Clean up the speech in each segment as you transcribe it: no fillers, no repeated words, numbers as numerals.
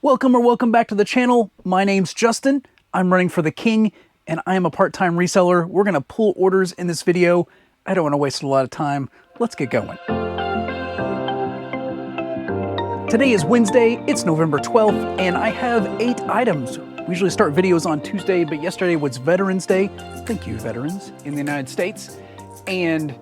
Welcome back to the channel. My name's Justin. I'm running for the king and I am a part-time reseller. We're gonna pull orders in this video. I don't want to waste a lot of time. Let's get going. Today is Wednesday, it's November 12th, and I have 8 items. We usually start videos on Tuesday, but yesterday was Veterans Day. Thank you, veterans in the United States. And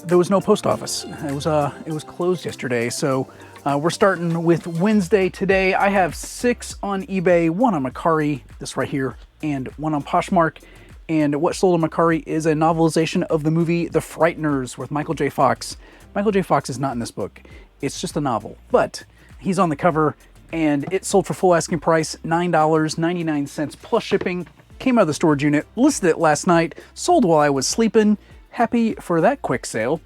there was no post office. It was closed yesterday, so we're starting with Wednesday today. I have 6 on eBay, 1 on Mercari, this right here, and 1 on Poshmark. And what sold on Mercari is a novelization of the movie The Frighteners with Michael J. Fox. Michael J. Fox is not in this book. It's just a novel, but he's on the cover, and it sold for full asking price, $9.99 plus shipping. Came out of the storage unit, listed it last night, sold while I was sleeping. Happy for that quick sale.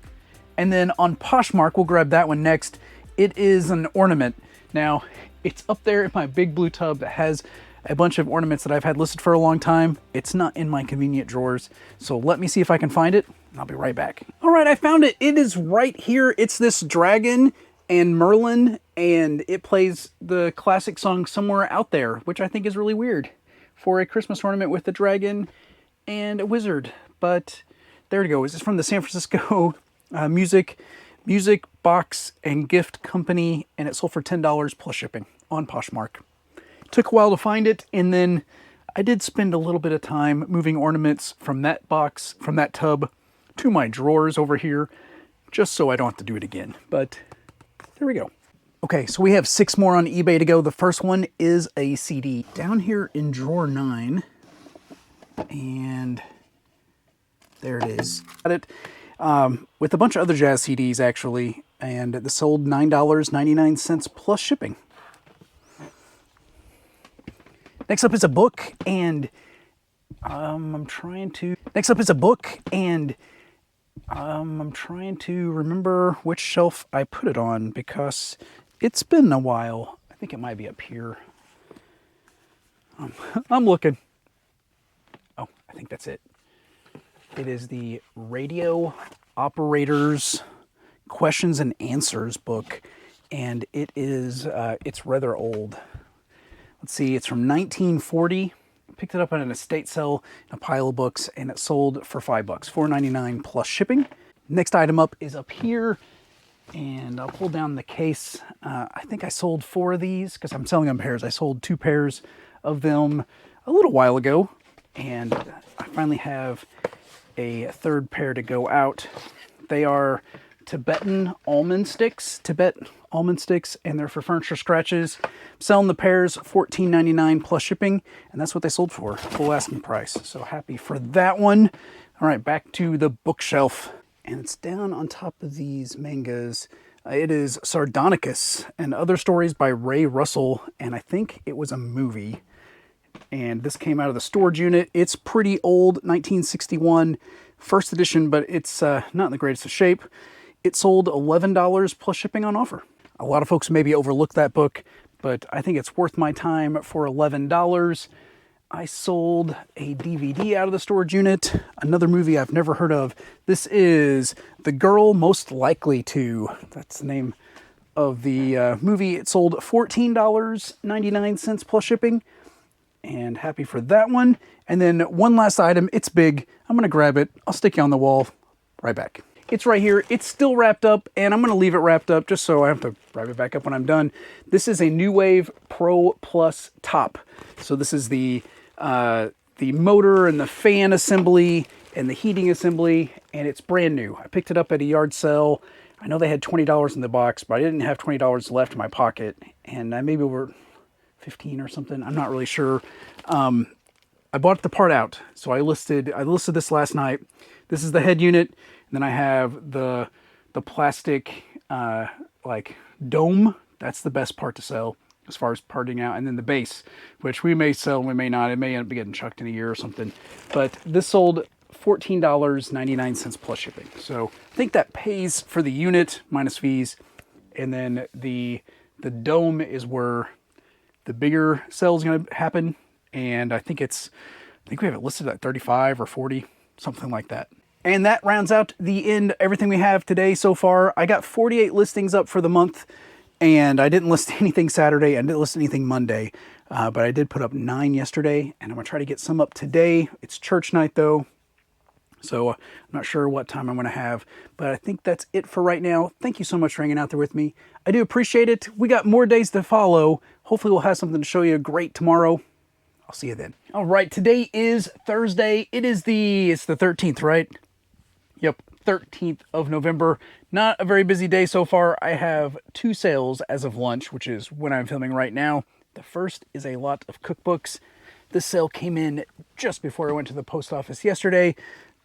And then on Poshmark, we'll grab that one next. It is an ornament. Now, it's up there in my big blue tub that has a bunch of ornaments that I've had listed for a long time. It's not in my convenient drawers, so let me see if I can find it, and I'll be right back. All right, I found it. It is right here. It's this dragon and Merlin, and it plays the classic song Somewhere Out There, which I think is really weird for a Christmas ornament with a dragon and a wizard. But there it goes. It's from the San Francisco music box and gift company, and it sold for $10 plus shipping on Poshmark. Took a while to find it, and then I did spend a little bit of time moving ornaments from that box, from that tub, to my drawers over here, just so I don't have to do it again. But there we go. Okay, so we have 6 more on eBay to go. The first one is a CD. Down here in drawer 9, and there it is. Got it with a bunch of other jazz CDs, actually, and this sold $9.99 plus shipping. Next up is a book, and I'm trying to remember which shelf I put it on because it's been a while. I think it might be up here. I'm looking. Oh, I think that's it. It is the Radio Operators Questions and Answers book, and it is it's rather old. Let's see, it's from 1940. Picked it up on an estate sale in a pile of books, and it sold for $5, $4.99 plus shipping. Next item up is up here, and I'll pull down the case. I think I sold 4 of these because I'm selling them pairs. I sold 2 pairs of them a little while ago, and I finally have a 3rd pair to go out. They are Tibetan almond sticks, and they're for furniture scratches. I'm selling the pairs $14.99 plus shipping, and that's what they sold for, full asking price. So happy for that one. All right, back to the bookshelf, and it's down on top of these mangas. It is Sardonicus and Other Stories by Ray Russell, and I think it was a movie. And this came out of the storage unit. It's pretty old, 1961, first edition, but it's not in the greatest of shape. It sold $11 plus shipping on offer. A lot of folks maybe overlook that book, but I think it's worth my time for $11. I sold a DVD out of the storage unit, another movie I've never heard of. This is The Girl Most Likely To. That's the name of the movie. It sold $14.99 plus shipping, and happy for that one. And then one last item. It's big. I'm going to grab it. I'll stick it on the wall. Right back. It's right here. It's still wrapped up, and I'm going to leave it wrapped up just so I have to wrap it back up when I'm done. This is a New Wave Pro Plus top. So this is the motor and the fan assembly and the heating assembly, and it's brand new. I picked it up at a yard sale. I know they had $20 in the box, but I didn't have $20 left in my pocket, and I maybe were 15 or something. I'm not really sure. I bought the part out, so I listed this last night. This is the head unit. And then I have the plastic like dome. That's the best part to sell as far as parting out. And then the base, which we may sell, we may not. It may end up getting chucked in a year or something. But this sold $14.99 plus shipping. So I think that pays for the unit minus fees. And then the dome is where the bigger sale is going to happen. And I think we have it listed at 35 or 40, something like that. And that rounds out the end, everything we have today so far. I got 48 listings up for the month, And I didn't list anything Saturday. I didn't list anything Monday. But I did put up 9 yesterday, and I'm going to try to get some up today. It's church night, though. So I'm not sure what time I'm going to have, but I think that's it for right now. Thank you so much for hanging out there with me. I do appreciate it. We got more days to follow. Hopefully we'll have something to show you great tomorrow. I'll see you then. All right, today is Thursday. It's the 13th, right? Yep, 13th of November. Not a very busy day so far. I have 2 sales as of lunch, which is when I'm filming right now. The first is a lot of cookbooks. This sale came in just before I went to the post office yesterday,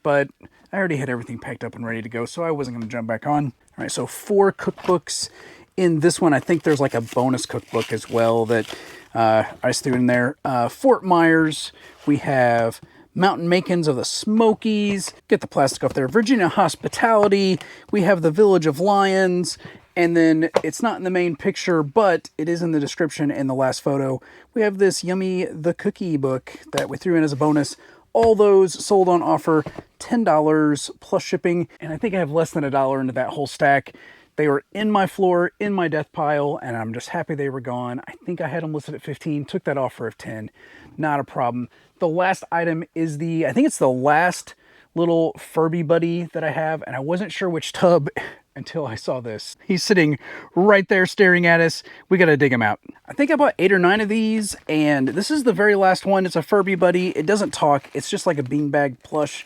but I already had everything packed up and ready to go, so I wasn't going to jump back on. All right, so 4 cookbooks. In this one, I think there's like a bonus cookbook as well that I just threw in there. Fort Myers. We have Mountain Makins of the Smokies. Get the plastic off there. Virginia Hospitality. We have the Village of Lions. And then it's not in the main picture, but it is in the description in the last photo. We have this Yummy the Cookie book that we threw in as a bonus. All those sold on offer, $10 plus shipping. And I think I have less than $1 into that whole stack. They were in my floor, in my death pile, and I'm just happy they were gone. I think I had them listed at 15, took that offer of 10. Not a problem. The last item is I think it's the last little Furby buddy that I have, and I wasn't sure which tub until I saw this. He's sitting right there staring at us. We got to dig him out. I think I bought 8 or 9 of these, and this is the very last one. It's a Furby buddy. It doesn't talk. It's just like a beanbag plush.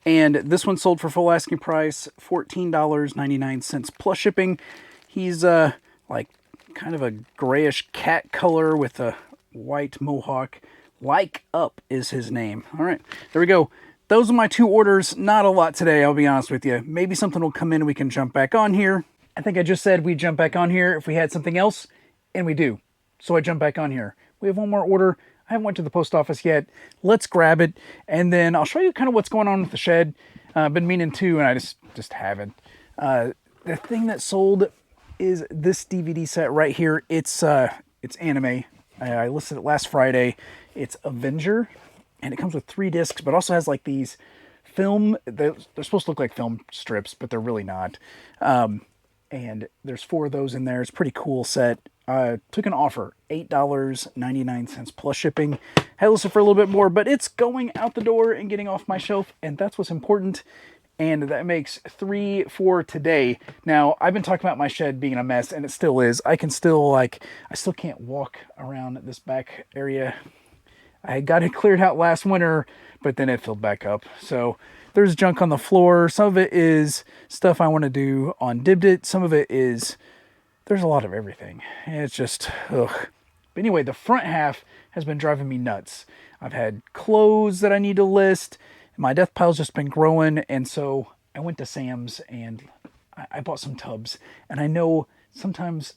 And this one sold for full asking price, $14.99 plus shipping. He's like kind of a grayish cat color with a white mohawk. Like Up is his name. All right, there we go. Those are my 2 orders. Not a lot today, I'll be honest with you. Maybe something will come in and we can jump back on here. I think I just said we'd jump back on here if we had something else, and we do. So I jump back on here. We have one more order. I haven't went to the post office yet. Let's grab it, and then I'll show you kind of what's going on with the shed. I've been meaning to, and I just haven't. The thing that sold is this DVD set right here. It's anime. I listed it last Friday. It's Avenger, and it comes with 3 discs, but also has like these film. They're supposed to look like film strips, but they're really not. And there's 4 of those in there. It's a pretty cool set. Took an offer, $8.99 plus shipping. Had listed for a little bit more, but it's going out the door and getting off my shelf, and that's what's important. And that makes 3 for today. Now, I've been talking about my shed being a mess, and it still is. I still can't walk around this back area. I got it cleared out last winter, but then it filled back up. So there's junk on the floor. Some of it is stuff I want to do on Dibdit. Some of it is, there's a lot of everything. It's just, ugh. But anyway, the front half has been driving me nuts. I've had clothes that I need to list. My death pile's just been growing. And so I went to Sam's and I bought some tubs. And I know sometimes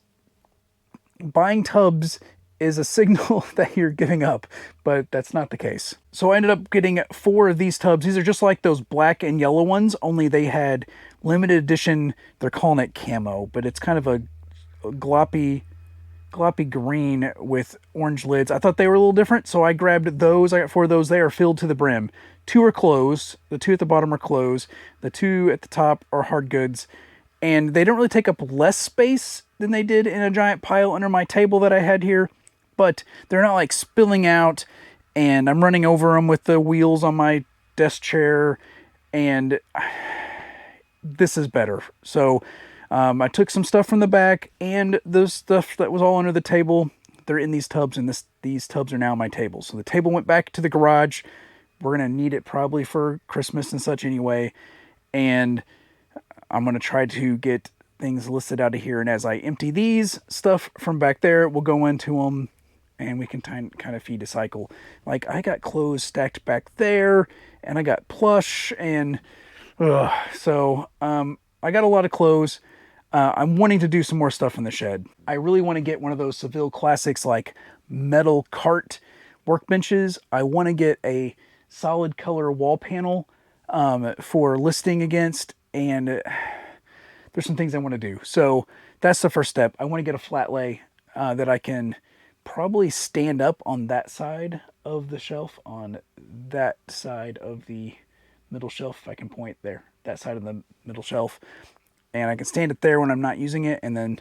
buying tubs is a signal that you're giving up, but that's not the case. So I ended up getting 4 of these tubs. These are just like those black and yellow ones, only they had limited edition. They're calling it camo, but it's kind of a gloppy green with orange lids. I thought they were a little different, so I grabbed those. I got 4 of those. They are filled to the brim. 2 are closed. The 2 at the bottom are closed. The 2 at the top are hard goods. And they don't really take up less space than they did in a giant pile under my table that I had here. But they're not like spilling out, and I'm running over them with the wheels on my desk chair, and this is better. So I took some stuff from the back and the stuff that was all under the table. They're in these tubs, and these tubs are now on my table. So the table went back to the garage. We're going to need it probably for Christmas and such anyway, and I'm going to try to get things listed out of here. And as I empty these stuff from back there, we'll go into them, and we can kind of feed a cycle. Like, I got clothes stacked back there, and I got plush, and so I got a lot of clothes. I'm wanting to do some more stuff in the shed. I really want to get one of those Seville Classics, like metal cart workbenches. I want to get a solid color wall panel for listing against, and there's some things I want to do. So that's the first step. I want to get a flat lay that I can probably stand up on that side of the shelf, on that side of the middle shelf, if I can point there, that side of the middle shelf. And I can stand it there when I'm not using it, and then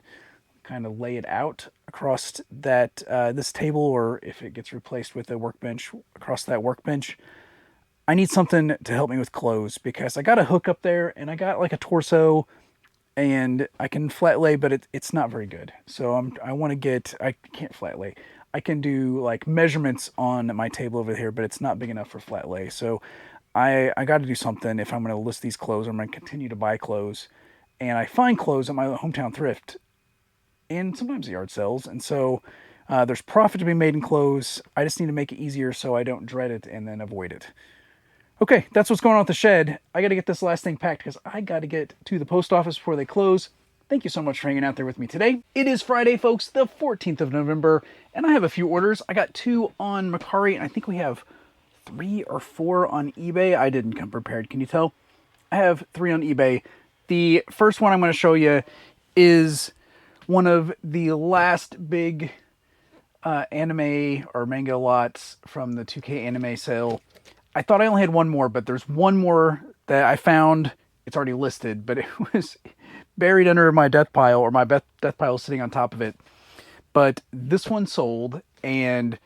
kind of lay it out across that this table, or if it gets replaced with a workbench, across that workbench. I need something to help me with clothes because I got a hook up there and I got like a torso and I can flat lay, but it's not very good. So I want to get, I can't flat lay. I can do like measurements on my table over here, but it's not big enough for flat lay. So I got to do something if I'm going to list these clothes. I'm going to continue to buy clothes, and I find clothes at my hometown thrift and sometimes yard sales. And so there's profit to be made in clothes. I just need to make it easier so I don't dread it and then avoid it. Okay, that's what's going on with the shed. I got to get this last thing packed because I got to get to the post office before they close. Thank you so much for hanging out there with me today. It is Friday, folks, the 14th of November, and I have a few orders. I got 2 on Mercari, and I think we have 3 or 4 on eBay. I didn't come prepared, can you tell? I have 3 on eBay. The first one I'm going to show you is one of the last big anime or manga lots from the 2K anime sale. I thought I only had one more, but there's one more that I found. It's already listed, but it was buried under my death pile, or my death pile is sitting on top of it. But this one sold, and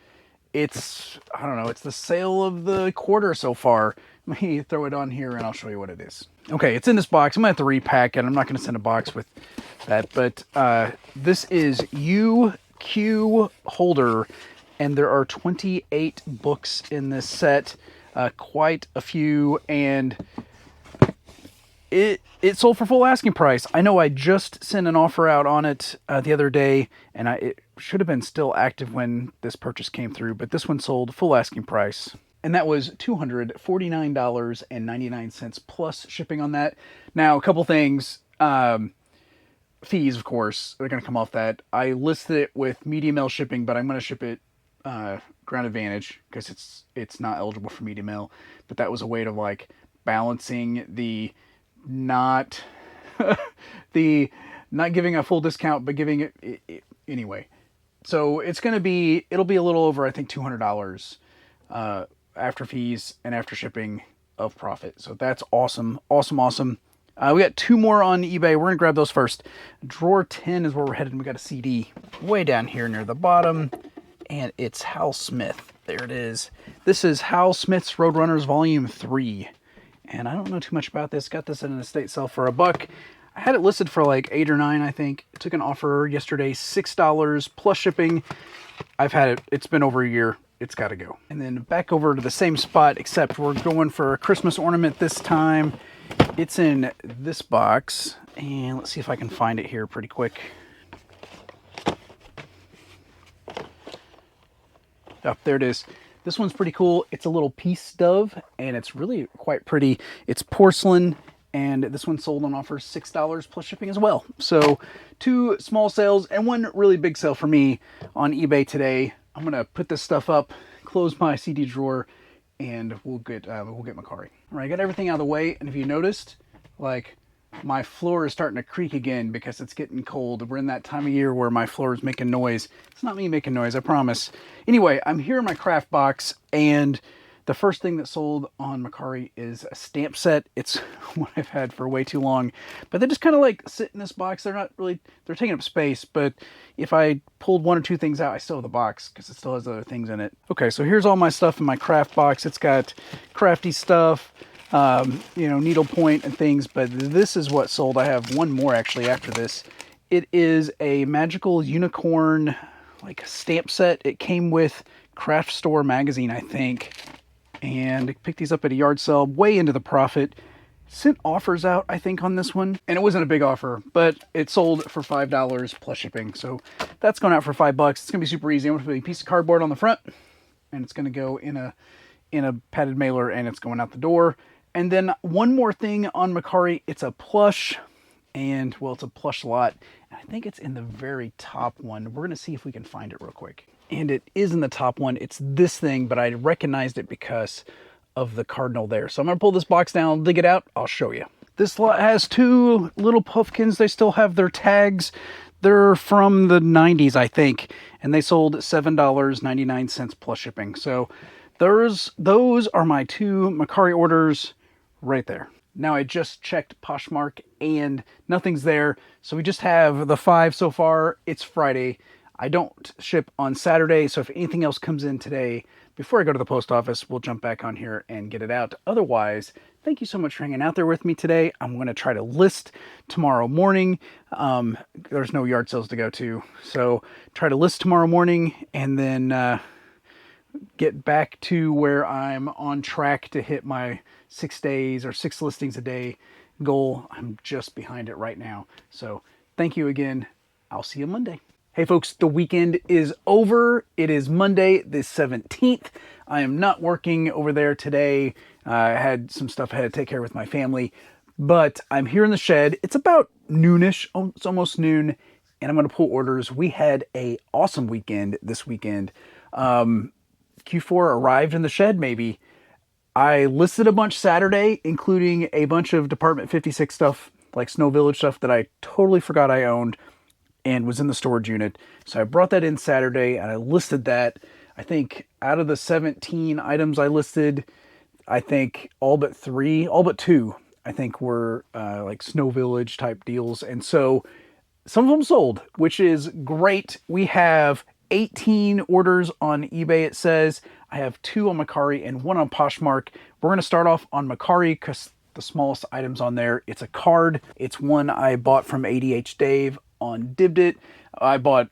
it's, I don't know, it's the sale of the quarter so far. Let me throw it on here and I'll show you what it is. Okay, it's in this box. I'm gonna have to repack it. I'm not gonna send a box with that, but this is UQ holder, and there are 28 books in this set. Quite a few, and it sold for full asking price. I know I just sent an offer out on it the other day, and it should have been still active when this purchase came through, but this one sold full asking price. And that was $249.99 plus shipping on that. Now, a couple things. Fees, of course, they're going to come off that. I listed it with medium mail shipping, but I'm going to ship it Ground Advantage because it's not eligible for medium mail. But that was a way to like balancing the not the not giving a full discount, but giving it anyway. So it'll be a little over, I think, $200 after fees and after shipping of profit. So that's awesome. We got 2 more on eBay. We're gonna grab those first. Drawer 10 is where we're headed. We got a CD way down here near the bottom, and it's Hal Smith. There it is. This is Hal Smith's Roadrunners Volume 3. And I don't know too much about this. Got this at an estate sale for $1. I had it listed for like $8 or $9, I think. It took an offer yesterday, $6 plus shipping. I've had it. It's been over a year. It's got to go. And then back over to the same spot, except we're going for a Christmas ornament this time. It's in this box. And let's see if I can find it here pretty quick. Oh, there it is. This one's pretty cool. It's a little peace dove, and it's really quite pretty. It's porcelain, and this one sold on offer $6 plus shipping as well. So 2 small sales and 1 really big sale for me on eBay today. I'm gonna put this stuff up, close my CD drawer, and we'll get Mercari. All right, I got everything out of the way, and if you noticed, like, my floor is starting to creak again because it's getting cold. We're in that time of year where my floor is making noise. It's not me making noise, I promise. Anyway, I'm here in my craft box, and the first thing that sold on Mercari is a stamp set. It's what I've had for way too long, but they just kind of like sit in this box. They're taking up space, but if I pulled 1 or 2 things out, I still have the box because it still has other things in it. Okay, so here's all my stuff in my craft box. It's got crafty stuff, needlepoint and things, but this is what sold. I have 1 more actually after this. It is a magical unicorn, like a stamp set. It came with Craft Store magazine, I think, and picked these up at a yard sale, way into the profit. Sent offers out, I think, on this one, and it wasn't a big offer, but it sold for $5 plus shipping. So that's going out for $5. It's gonna be super easy. I'm gonna put a piece of cardboard on the front, and it's gonna go in a padded mailer, and it's going out the door. And then 1 more thing on Mercari. It's a plush, and well, it's a plush lot. And I think it's in the very top one. We're gonna see if we can find it real quick. And it is in the top one. It's this thing, but I recognized it because of the cardinal there. So I'm gonna pull this box down, dig it out. I'll show you. This lot has 2 little puffkins. They still have their tags. They're from the 90s, I think, and they sold $7.99 plus shipping. So those are my 2 Mercari orders right there. Now I just checked Poshmark and nothing's there. So we just have the 5 so far. It's Friday. I don't ship on Saturday, so if anything else comes in today, before I go to the post office, we'll jump back on here and get it out. Otherwise, thank you so much for hanging out there with me today. I'm going to try to list tomorrow morning. There's no yard sales to go to, so try to list tomorrow morning and then get back to where I'm on track to hit my 6 days or 6 listings a day goal. I'm just behind it right now. So thank you again. I'll see you Monday. Hey folks, the weekend is over. It is Monday the 17th. I am not working over there today. I had some stuff I had to take care of with my family, but I'm here in the shed. It's about noonish, it's almost noon, and I'm going to pull orders. We had an awesome weekend this weekend. Q4 arrived in the shed maybe. I listed a bunch Saturday, including a bunch of Department 56 stuff, like Snow Village stuff that I totally forgot I owned and was in the storage unit. So I brought that in Saturday and I listed that. I think out of the 17 items I listed, I think all but 2, I think were like Snow Village type deals. And so some of them sold, which is great. We have 18 orders on eBay, it says. I have 2 on Mercari and 1 on Poshmark. We're going to start off on Mercari because the smallest items on there, it's a card. It's one I bought from ADH Dave on Uppbeat. I bought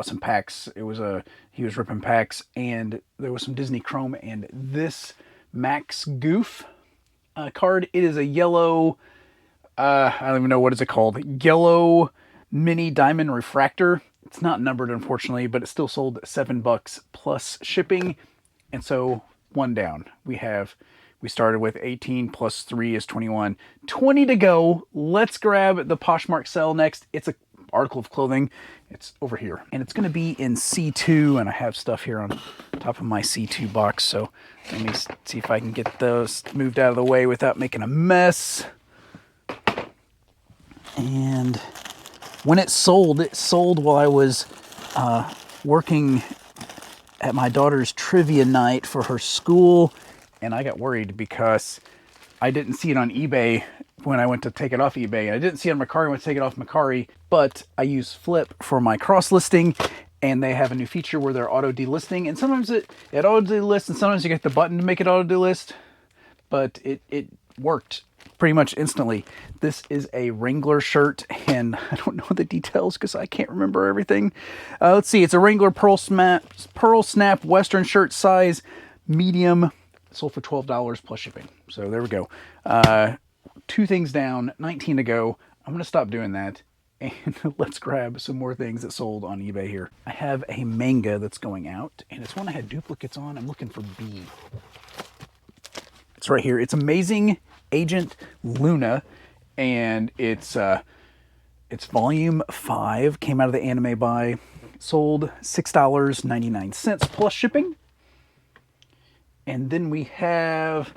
some packs. He was ripping packs, and there was some Disney Chrome and this Max Goof card. It is a yellow, I don't even know what is it called. Yellow mini diamond refractor. It's not numbered, unfortunately, but it still sold $7 plus shipping. And so 1 down. We started with 18 plus 3 is 21. 20 to go. Let's grab the Poshmark sell next. It's an article of clothing. It's over here. And it's going to be in C2, and I have stuff here on top of my C2 box. So let me see if I can get those moved out of the way without making a mess. And when it sold while I was working at my daughter's trivia night for her school, and I got worried because I didn't see it on eBay when I went to take it off eBay, and I didn't see it on Mercari when I went to take it off Mercari, but I use Flip for my cross listing, and they have a new feature where they're auto delisting, and sometimes it auto delists, and sometimes you get the button to make it auto delist, but it worked pretty much instantly. This is a Wrangler shirt, and I don't know the details because I can't remember everything. Let's see. It's a Wrangler Pearl Snap Western shirt, size medium. Sold for $12 plus shipping. So there we go. 2 things down, 19 to go. I'm going to stop doing that, and let's grab some more things that sold on eBay here. I have a manga that's going out, and it's one I had duplicates on. I'm looking for B. It's right here. It's Amazing Agent Luna, and it's volume 5. Came out of the anime buy. Sold $6.99 plus shipping. And then we have,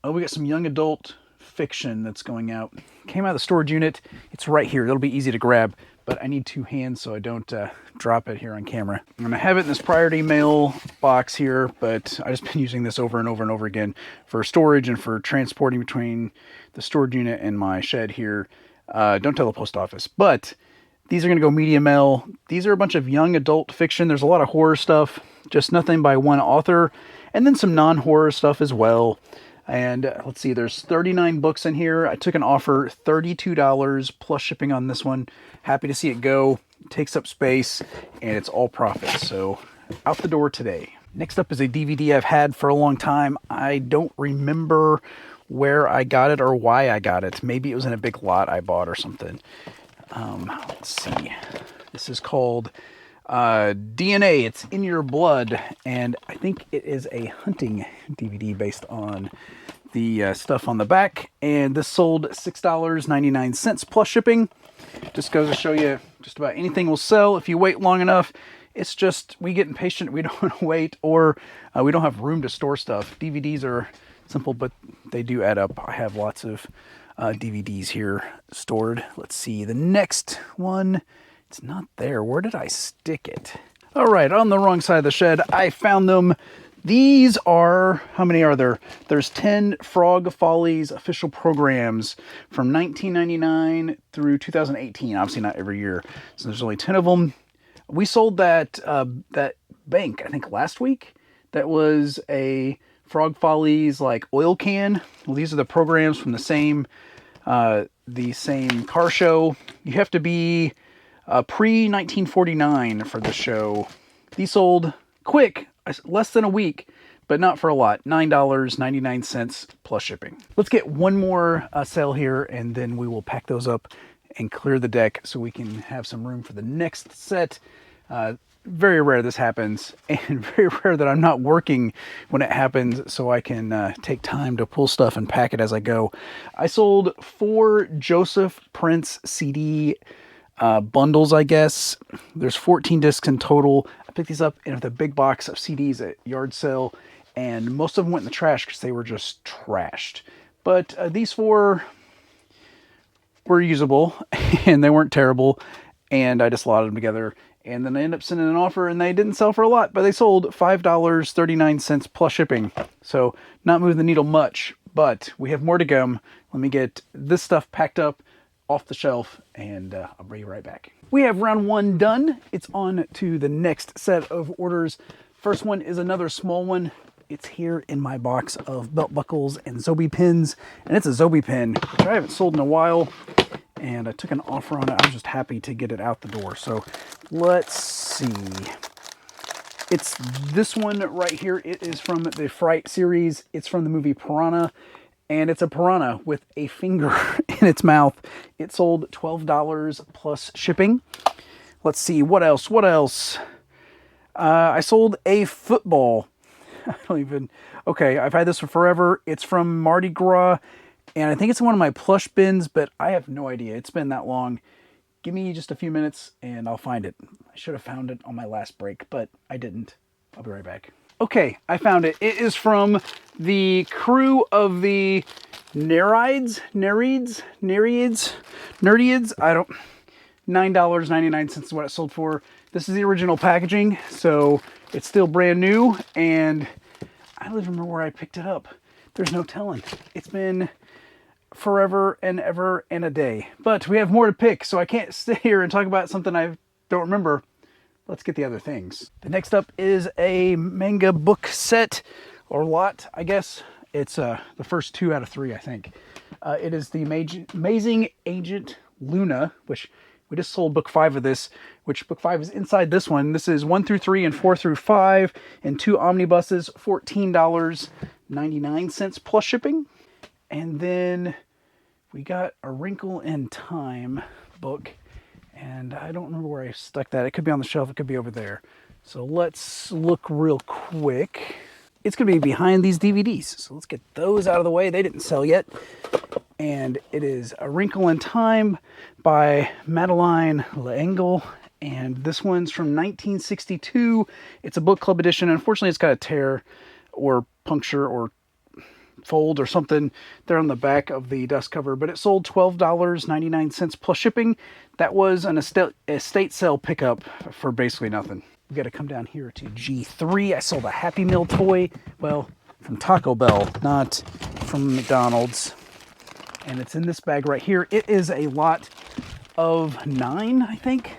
we got some young adult fiction that's going out. Came out of the storage unit. It's right here. It'll be easy to grab, but I need 2 hands so I don't drop it here on camera. I'm gonna have it in this priority mail box here, but I just been using this over and over and over again for storage and for transporting between the storage unit and my shed here. Don't tell the post office, but these are gonna go media mail. These are a bunch of young adult fiction. There's a lot of horror stuff, just nothing by one author, and then some non-horror stuff as well. And let's see, there's 39 books in here. I took an offer, $32 plus shipping on this one. Happy to see it go. It takes up space, and it's all profit. So out the door today. Next up is a DVD I've had for a long time. I don't remember where I got it or why I got it. Maybe it was in a big lot I bought or something. Let's see. This is called DNA. It's in Your Blood, and I think it is a hunting DVD based on the stuff on the back, and this sold $6.99 plus shipping. Just goes to show you just about anything will sell if you wait long enough. It's just we get impatient, we don't want to wait, or we don't have room to store stuff. DVDs are simple, but they do add up. I have lots of DVDs here stored. Let's see, the next one, it's not there. Where did I stick it? All right, on the wrong side of the shed. I found them. These are, how many are there? There's 10 Frog Follies official programs from 1999 through 2018. Obviously not every year. So there's only 10 of them. We sold that bank, I think last week. That was a Frog Follies like oil can. Well, these are the programs from the same car show. You have to be pre-1949 for the show. These sold quick, less than a week, but not for a lot. $9.99 plus shipping. Let's get one more sale here, and then we will pack those up and clear the deck so we can have some room for the next set. Very rare this happens, and very rare that I'm not working when it happens, so I can take time to pull stuff and pack it as I go. I sold 4 Joseph Prince CD bundles, I guess. There's 14 discs in total. I picked these up in the big box of CDs at yard sale, and most of them went in the trash because they were just trashed. But these 4 were usable, and they weren't terrible, and I just slotted them together. And then I ended up sending an offer, and they didn't sell for a lot, but they sold $5.39 plus shipping. So not moving the needle much, but we have more to come. Let me get this stuff packed up off the shelf, and I'll bring you right back. We have round 1 done. It's on to the next set of orders. First one is another small one. It's here in my box of belt buckles and Zobe pins, and it's a Zobe pin, which I haven't sold in a while. And I took an offer on it. I was just happy to get it out the door. So let's see. It's this one right here. It is from the Fright series. It's from the movie Piranha. And it's a piranha with a finger in its mouth. It sold $12 plus shipping. Let's see. What else? What else? I sold a football. I don't even... Okay, I've had this for forever. It's from Mardi Gras. And I think it's one of my plush bins, but I have no idea. It's been that long. Give me just a few minutes and I'll find it. I should have found it on my last break, but I didn't. I'll be right back. Okay, I found it. It is from the crew of the Nereids. I don't... $9.99 is what it sold for. This is the original packaging, so it's still brand new, and I don't even remember where I picked it up. There's no telling. It's been forever and ever and a day. But we have more to pick, so I can't sit here and talk about something I don't remember. Let's get the other things. The next up is a manga book set, or lot, I guess. It's the first 2 out of 3, I think. It is the Amazing Agent Luna, which we just sold book 5 of this, which book 5 is inside this one. This is 1 through 3 and 4 through 5, and 2 omnibuses, $14.99 plus shipping. And then we got A Wrinkle in Time book, and I don't remember where I stuck that. It could be on the shelf, it could be over there. So let's look real quick. It's going to be behind these DVDs, so let's get those out of the way. They didn't sell yet. And it is A Wrinkle in Time by Madeleine L'Engle. And this one's from 1962. It's a book club edition. Unfortunately, it's got a tear or puncture or fold or something there on the back of the dust cover. But it sold $12.99 plus shipping. That was an estate sale pickup for basically nothing. We got to come down here to G3. I sold a Happy Meal toy. Well, from Taco Bell, not from McDonald's. And it's in this bag right here. It is a lot of 9, I think.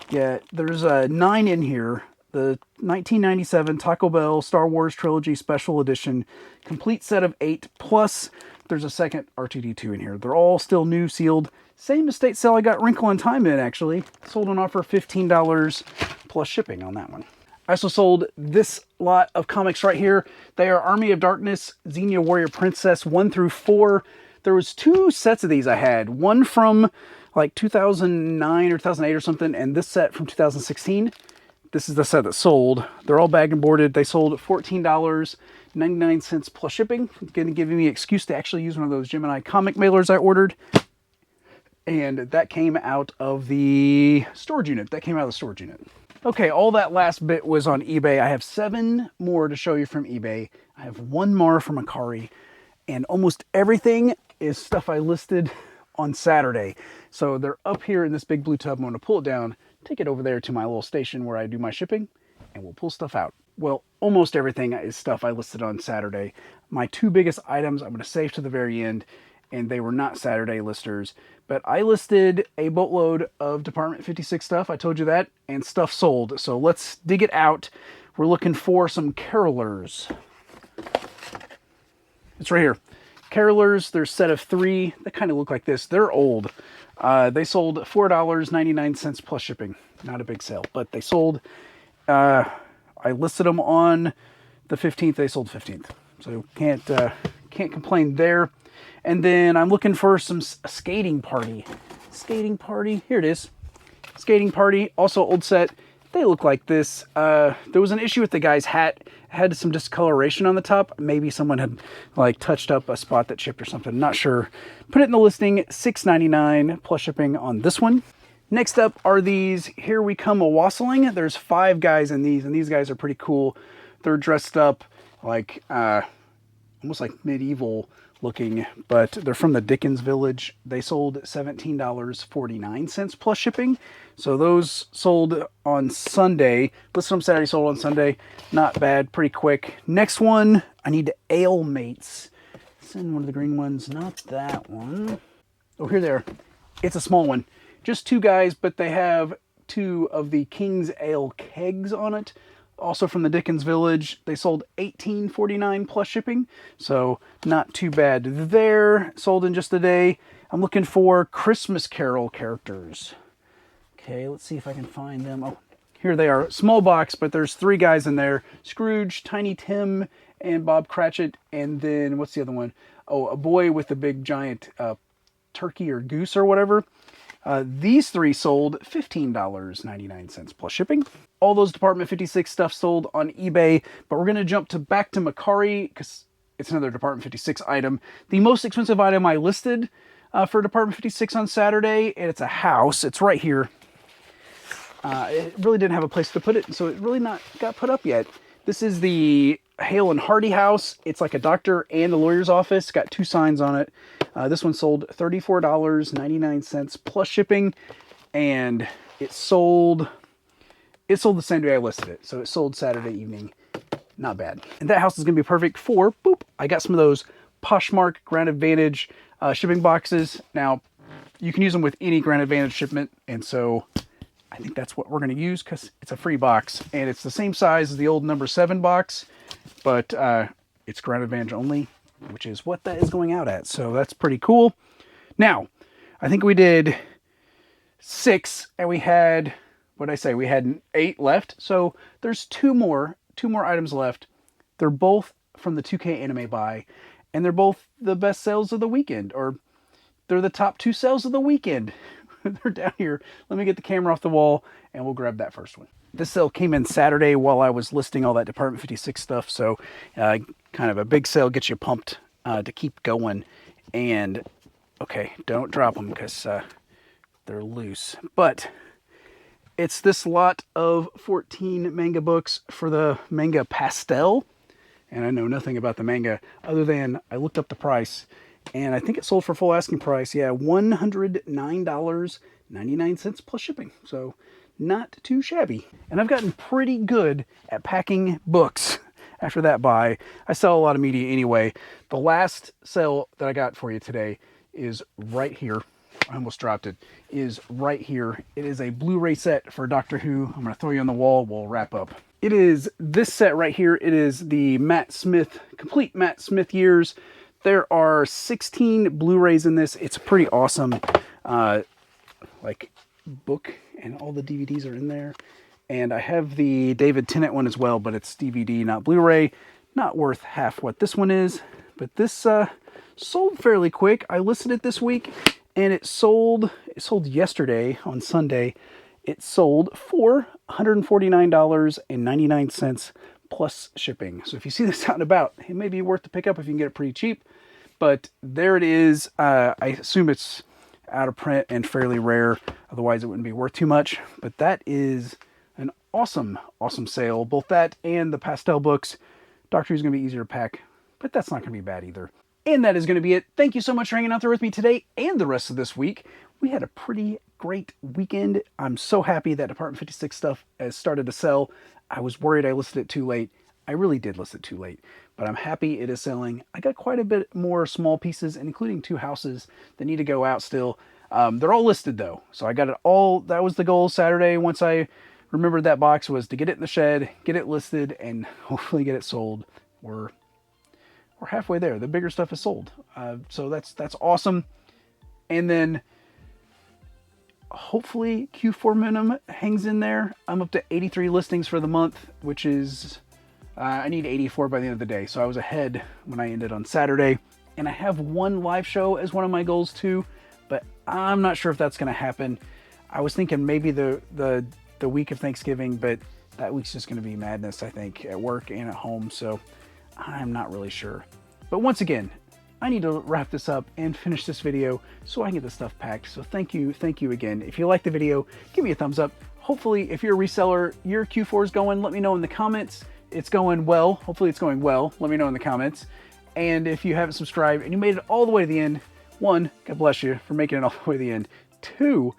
Yeah, there's a 9 in here. The 1997 Taco Bell Star Wars Trilogy Special Edition. Complete set of 8. Plus, there's a second R2-D2 in here. They're all still new, sealed. Same estate sale I got Wrinkle in Time in, actually. Sold on offer $15 plus shipping on that one. I also sold this lot of comics right here. They are Army of Darkness, Xenia Warrior Princess 1 through 4. There was 2 sets of these I had. One from like 2009 or 2008 or something, and this set from 2016. This is the set that sold. They're all bagged and boarded. They sold $14.99 plus shipping. It's going to give me an excuse to actually use one of those Gemini comic mailers I ordered. And that came out of the storage unit. Okay, all that last bit was on eBay. I have 7 more to show you from eBay. I have 1 more from Mercari. And almost everything is stuff I listed on Saturday. So they're up here in this big blue tub. I'm going to pull it down, take it over there to my little station where I do my shipping, and we'll pull stuff out. well, almost everything is stuff I listed on Saturday. My two biggest items I'm going to save to the very end, and they were not Saturday listers. But I listed a boatload of Department 56 stuff. I told you that, and stuff sold. So let's dig it out. We're looking for some carolers. It's right here. Carolers, there's a set of 3. They kind of look like this. They're old. They sold $4.99 plus shipping. Not a big sale, but they sold. I listed them on the 15th. They sold 15th. So can't complain there. And then I'm looking for some skating party. Skating party. Here it is. Skating party. Also old set. They look like this. There was an issue with the guy's hat. It had some discoloration on the top. Maybe someone had like touched up a spot that chipped or something. Not sure. Put it in the listing. $6.99 plus shipping on this one. Next up are these Here We Come a Wassailing. There's 5 guys in these, and these guys are pretty cool. They're dressed up like almost like medieval looking, but they're from the Dickens Village. They sold $17.49 plus shipping. So those sold on Sunday. Listed on Saturday, sold on Sunday. Not bad, pretty quick. Next one, I need Ale Mates. Send one of the green ones, not that one. Oh, here they are. It's a small one. Just 2 guys, but they have 2 of the King's Ale kegs on it. Also from the Dickens Village. They sold $18.49 plus shipping. So not too bad there. Sold in just a day. I'm looking for Christmas Carol characters. Okay, let's see if I can find them. Oh, here they are. Small box, but there's 3 guys in there. Scrooge, Tiny Tim, and Bob Cratchit. And then, what's the other one? Oh, a boy with a big giant turkey or goose or whatever. These 3 sold $15.99 plus shipping. All those Department 56 stuff sold on eBay, but we're going to jump back to Mercari because it's another Department 56 item. The most expensive item I listed for Department 56 on Saturday, and it's a house. It's right here. It really didn't have a place to put it, so it really not got put up yet. This is the Hale and Hardy house. It's like a doctor and a lawyer's office. Got 2 signs on it. This one sold $34.99 plus shipping, and it sold the same day I listed it. So it sold Saturday evening. Not bad. And that house is going to be perfect for, boop, I got some of those Poshmark Grand Advantage shipping boxes. Now, you can use them with any Grand Advantage shipment, and so I think that's what we're going to use because it's a free box. And it's the same size as the old number 7 box, but it's Grand Advantage only, which is what that is going out at. So that's pretty cool. Now, I think we did 6, and we had, what did I say? We had 8 left. So there's 2 more items left. They're both from the 2K anime buy, and they're both the best sales of the weekend, or they're the top 2 sales of the weekend. They're down here. Let me get the camera off the wall, and we'll grab that first one. This sale came in Saturday while I was listing all that Department 56 stuff, so kind of a big sale gets you pumped to keep going. And, okay, don't drop them because they're loose. But it's this lot of 14 manga books for the manga pastel. And I know nothing about the manga other than I looked up the price. And I think it sold for full asking price. Yeah, $109.99 plus shipping. So not too shabby. And I've gotten pretty good at packing books after that buy. I sell a lot of media anyway. The last sale that I got for you today is right here. I almost dropped it. Is right here. It is a Blu-ray set for Doctor Who. I'm going to throw you on the wall. We'll wrap up. It is this set right here. It is the Matt Smith, complete Matt Smith years. There are 16 Blu-rays in this. It's pretty awesome, like book, and all the DVDs are in there. And I have the David Tennant one as well, but it's DVD, not Blu-ray. Not worth half what this one is. But this sold fairly quick. I listed it this week, and it sold yesterday on Sunday. It sold for $149.99 plus shipping. So if you see this out and about, it may be worth to pick up if you can get it pretty cheap. But there it is. I assume it's out of print and fairly rare. Otherwise, it wouldn't be worth too much. But that is an awesome, awesome sale. Both that and the pastel books. Doctor Who's going to be easier to pack, but that's not going to be bad either. And that is going to be it. Thank you so much for hanging out there with me today and the rest of this week. We had a pretty great weekend. I'm so happy that Department 56 stuff has started to sell. I was worried I listed it too late. I really did list it too late, but I'm happy it is selling. I got quite a bit more small pieces, including 2 houses that need to go out still. They're all listed though, so I got it all. That was the goal Saturday. Once I remembered that box, was to get it in the shed, get it listed, and hopefully get it sold. We're halfway there. The bigger stuff is sold, so that's awesome. And then hopefully Q4 minimum hangs in there. I'm up to 83 listings for the month, which is I need 84 by the end of the day. So I was ahead when I ended on Saturday, and I have 1 live show as one of my goals too, but I'm not sure if that's going to happen. I was thinking maybe the week of Thanksgiving, but that week's just going to be madness, I think, at work and at home. So I'm not really sure. But once again, I need to wrap this up and finish this video so I can get this stuff packed. So thank you again. If you like the video, give me a thumbs up. Hopefully, if you're a reseller, your Q4 is going, let me know in the comments. It's going well. Hopefully it's going well. Let me know in the comments. And if you haven't subscribed and you made it all the way to the end, 1, God bless you for making it all the way to the end. 2,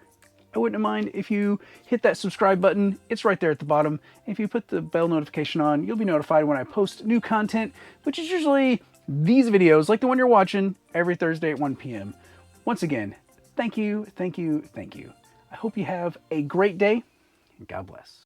I wouldn't mind if you hit that subscribe button. It's right there at the bottom. If you put the bell notification on, you'll be notified when I post new content, which is usually these videos, like the one you're watching, every Thursday at 1 p.m. Once again, thank you. I hope you have a great day, and God bless.